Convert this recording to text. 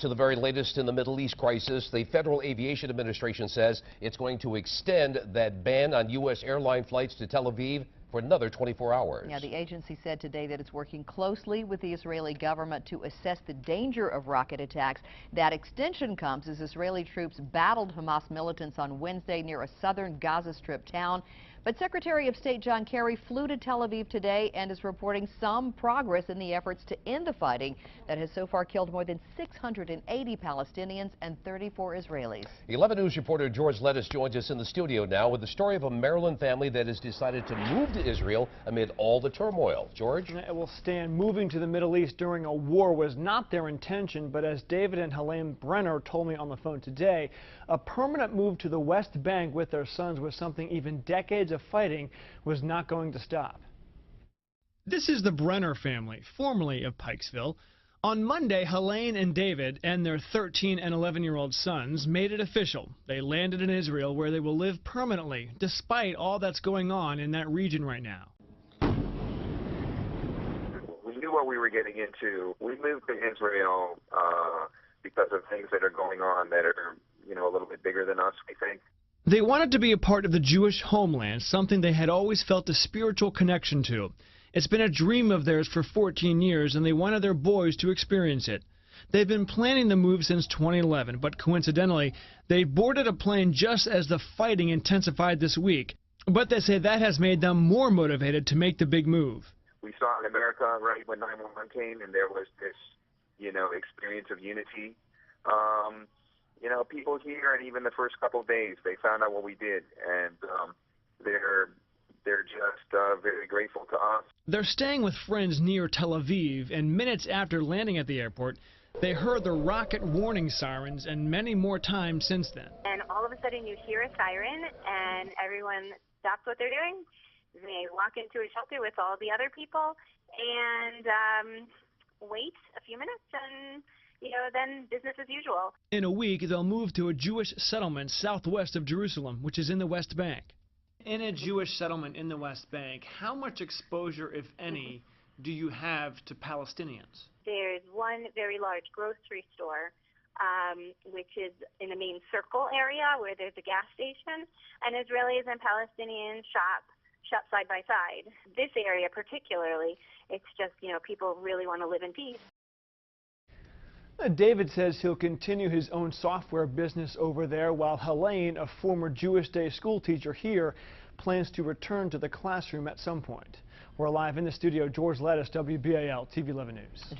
to the very latest in the Middle East crisis. The Federal Aviation Administration says it's going to extend that ban on U.S. airline flights to Tel Aviv for another 24 hours. Yeah, the agency said today that it's working closely with the Israeli government to assess the danger of rocket attacks. That extension comes as Israeli troops battled Hamas militants on Wednesday near a southern Gaza Strip town. But Secretary of State John Kerry flew to Tel Aviv today and is reporting some progress in the efforts to end the fighting that has so far killed more than 680 Palestinians and 34 Israelis. 11 News reporter George Lettuce joins us in the studio now with the story of a Maryland family that has decided to move to Israel amid all the turmoil. George? Well, Stan, moving to the Middle East during a war was not their intention, but as David and Helene Brenner told me on the phone today, a permanent move to the West Bank with their sons was something even decades of fighting was not going to stop. This is the Brenner family, formerly of Pikesville. On Monday, Helene and David and their 13 and 11-year-old sons made it official. They landed in Israel, where they will live permanently, despite all that's going on in that region right now. We knew what we were getting into. We moved to Israel because of things that are going on that are, a little bit bigger than us, we think. They wanted to be a part of the Jewish homeland, something they had always felt a spiritual connection to. It's been a dream of theirs for 14 years, and they wanted their boys to experience it. They've been planning the move since 2011, but coincidentally, they boarded a plane just as the fighting intensified this week. But they say that has made them more motivated to make the big move. We saw in America right when 9/11 came, and there was this, experience of unity. People here, and even the first couple of days, they found out what we did, and they're just very grateful to us. They're staying with friends near Tel Aviv, and minutes after landing at the airport, they heard the rocket warning sirens and many more times since then. And all of a sudden you hear a siren, and everyone stops what they're doing. They walk into a shelter with all the other people and wait a few minutes, and then business as usual. In a week, they'll move to a Jewish settlement southwest of Jerusalem, which is in the West Bank. In a Jewish settlement in the West Bank, how much exposure, if any, do you have to Palestinians? There's one very large grocery store, which is in the main circle area where there's a gas station, and Israelis and Palestinians shop side by side. This area particularly, it's just, people really want to live in peace. David says he'll continue his own software business over there, while Helene, a former Jewish Day school teacher here, plans to return to the classroom at some point. We're live in the studio. George Lettuce, WBAL TV 11 News.